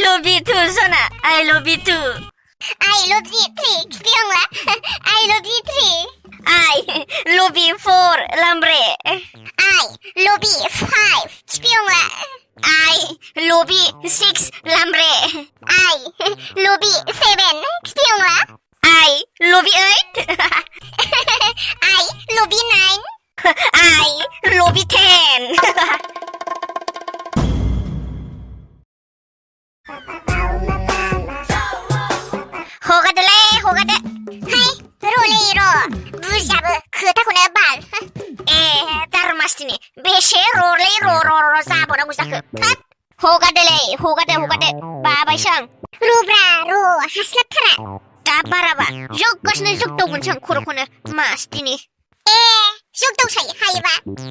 love you too सना I love you too I love you three XP형라 I love you three I love you four lambre I love you five XP형라 I love you six lambre I love you seven XP형라 I love you eight I love you nine I love you 10 호가들래 호가들 하이 롤레이로 무자브 그다고나 발 다르마스티니 베셰 롤레이 로로로 자보라고 자크 팟 호가들 바바샹 루브라 로 하슬라타라 까바라바 죽것이는 죽도군창 코로코네 마스티니 죽동차이 하이바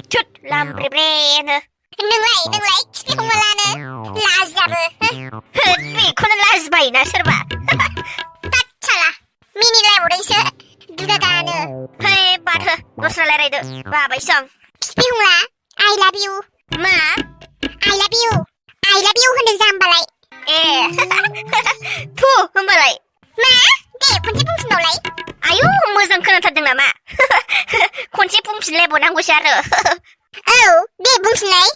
툭 람브레브레네 능라이 치피홍말라는 라자브 삐코는 라즈바이나 서바 빡찰라 미니 라보레이스 누가다는 헤이 바트 노스랄레레드 바바이샹 치피홍라 I love you 마 I love you 흔든 잠발라이 투 흠발라이 마 네 번째 punksin 놀라이 아유 무슨 그런 타등 나마 콘치 뿡신 레보난 곳이 알아 어우 네 punksin 라이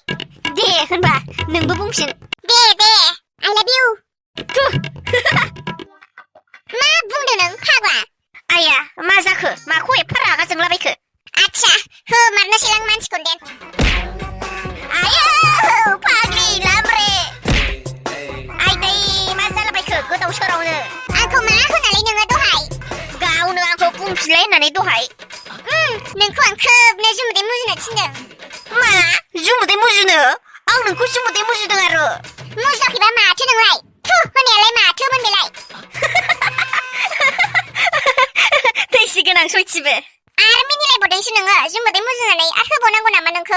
네 흔바 능부 뿡신 네 I love you 투 마 붕드는 파과 아야 마자크 마코에 파라가 정라베이크 아차 흐 만나 실랑 만치콘덴 아유 파기 람브레 아이데이 마살라베이크 그다우 셔라오는 앙코 마 흔날리 능어 도하이 가우는 앙코 뿡신레 나네 도하이 능코 앙크 내 주무대 무즈는 친등 마 주무대 무주느 앙는 그 주무대 무주등 하루 무즈덕히바 마 투능라이 투 흔날라이 마 투문 빌라이 대시근랑 솔집에 아르미니레 보던 신능어 주무대 무즈는라이 아흐 보난고 나마능크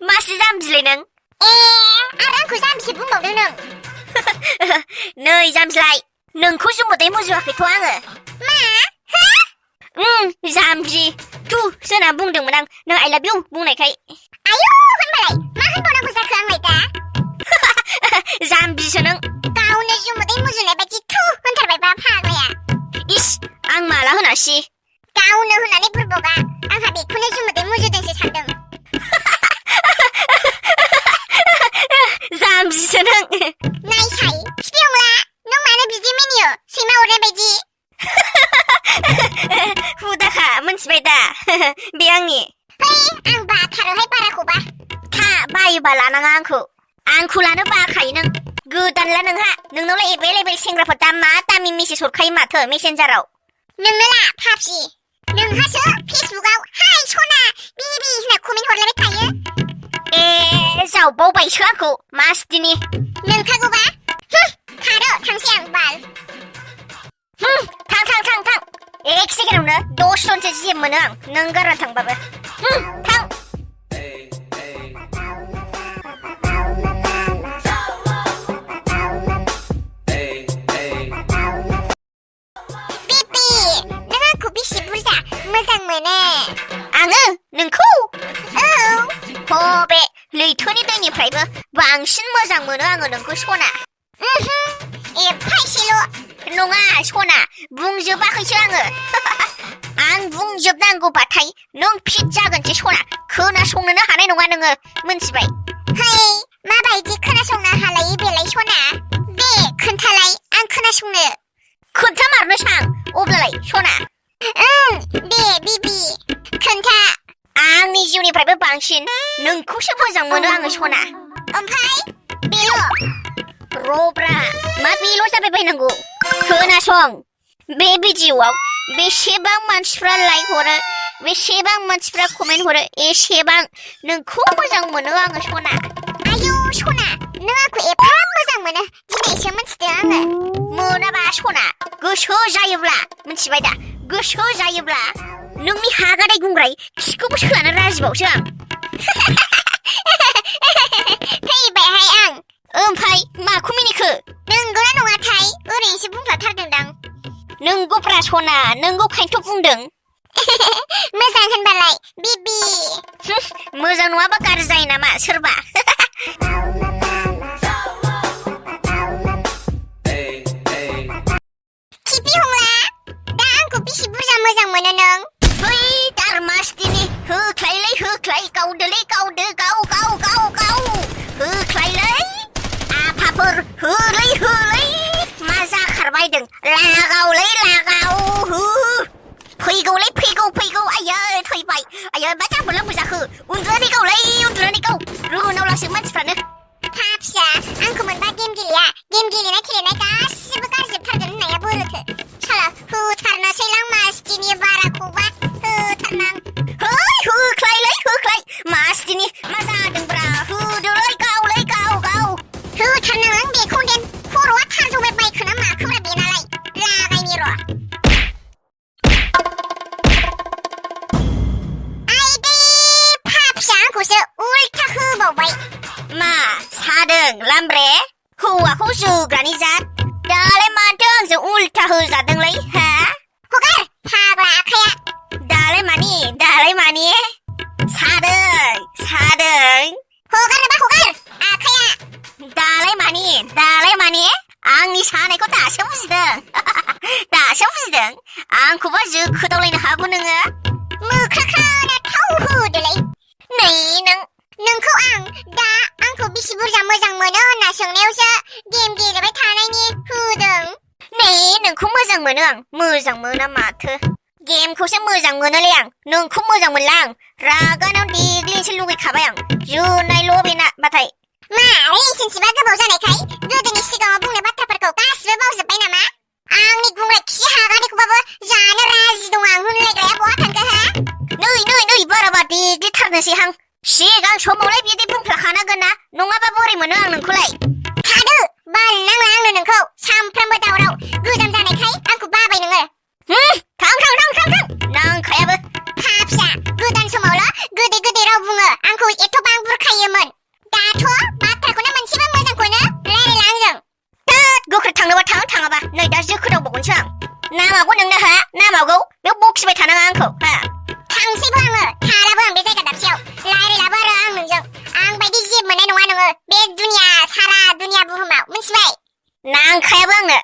마시 잠실레는 아랑코 잠시 붕먹드능 너희 잠실라이 능그 주무대 무주하게 도항을 마 잠시 투 서나 붕등문랑 너 I love you 붕나이카이 아유 흔말라이 마 흔보난고 사크 앙마이다 잠시서는 가오네 주무대 무즈네 바지 투 흔탈바이바 파거야 이씨 악마라 흔하시 가오네 흔나네 불보가 앙하비 코네 주무대 무즈등시 삼등 잠시서는 나이 사이 치비용라 농 많은 비지메니요 스마 오래 베지 후다카 문치베다 미양니 헤이 앙바 타로 해바라고바 타 바이발라는 앙쿠라는 바카이는 그단라는 하 능노래 이벨레벨 생그라포 땀마 땀이 미시 솔카이 마터 메신저로 능느라 팝시 능하서 피스북아 하이 소나 비비 히나 고민 홀레베 타유 자오 보바이 셔고 마스티니 능카고바 타로 당시 앙발 탕 엑시게로는 노션체 지문은 능가라 탕바베 탕 삐삐 능아 고비씨 부르자 무상무네 앙은 능쿠 호베 레이토니 댕이 프라이브 왕신 머장문은 앙은 능쿠 소나 이 파이실로 농아 소나 붕즈바 흐시랑을 앙 붕즈브 난고 바타이 능 피작은지 소나 그나 속는 하네 농아 능을 문치바이 헤이 마바이지 크나 속나 할라이 벨라이 소나 네 큰탈라이 안 크나 속네 큰타 마르는 상 오블라이 소나 네 비비 큰타 앙니 지우니 프라이브 왕신 능쿠시 머장문은 앙은 소나 엄파이 빌로 로브라 마비로 사베베는고 그나송 베비지와 베시방 만치프라 라이 호를 베시방 만치프라 코멘 호를 이 시방 능 코모장문을 왕을 소나 아유 소나 능아쿠 이 파무장문은 지네 시험은 치등앙을 뭐나봐 소나 그 쇼자이브라 문치바이다 그 쇼자이브라 능미 하가라이 궁그라이 치고부 시하는 라지보상 페이바이 하이앙 파이 마쿠미니크 능구나 농아타이 우리 시분파 탈등당 능고프라 소나 능고 파인토 붕등 무상 한발라이 비비 모장 와바 까르자이나마 서바 लिरनाय गासिबो गारजोबथारगोन होननाया बोरोथो साला होथारनोसैलां मासदिनि बाराखौबा होथारनां होख्लाय मासदिनि मा जादोंब्रा होदोलै गाव होथारनां आं बेखौ देन खर'आ थारजौबाय बायखोना माखोब्रा बेनालाय लागायनि र' आइदै फाफिया आंखौसो उल्था होबावबाय मा सादों लामब्रे हौवाखौ जोग्रानि जात दालाय माथो आंजों उल्था होजादोंलै हा हगार फाग्ला आखाया दालाय मानि सादों हगारनोबा हगार आखाया दालाय मानि आंनि सानायखौ दासो बुजिदों आंखौबा जोखोदावलायनो हागौ नोङो मोख्राख्रानो थाव होदोलै नै नोंखौ आं दा आंखौ बिसि बुरजा मोजां मोनो होनना सोंनायावसो गेम गेलेबाय थानायनि होदों नै नोंखौ मोजां मोनो आं मोजां मोना माथो गेमखौसो मोजां मोनोलै आं नोंखौ मोजां मोनला आं रागानाव देग्लिनोसो लुगैखाबाय आं जुनायल' बेना बाथाय मा रिलेसनशिपआ गोबाव जानायखाय गोदोनि सिगाङाव बुंनाय बाथ्राफोरखौ गासिबो बावजोबबाय नामा आंनि गुंग्राय खि हागानिखौबाबो जानो राजि दं आं होनलायग्राया बहा थांखो हा नै बाराबा देग्लिथारनोसैहां सिगां समावलाय बिदि बुंफ्लाखानांगोन ना नङाबा बोरै मोनो आं नोंखौलाय थादो बाल नांला आंनो नोंखौ सामफ्रामबो दावराव गोजाम जानायखाय आंखौ बाबाय नोङो थां नांखायाबो फाफिया गोदान समावल' गोदै राव बुङो आंखौ एथ'बां बुरखायोमोन दाथ' बाथ्राखौनो मोनसेबो मोजांखौनो रायलायला आंजों गोख्रै थांनोबा थाङाबा नै दा जोखोदावबावगोनसो आं नामागौ नोंनो हा नामागौ बेयाव बखिबाय थानाङा आंखौ हा थांसैबो आङो थालाबो आं बे जायगा दाबसेयाव रायलायलाबो आरो आं नोंजों आं बायदि जेबो मोननाय नङा नोङो बे दुनिया सारा दुनिया बुहुमाव मिथिबाय नांखायाबो आंनो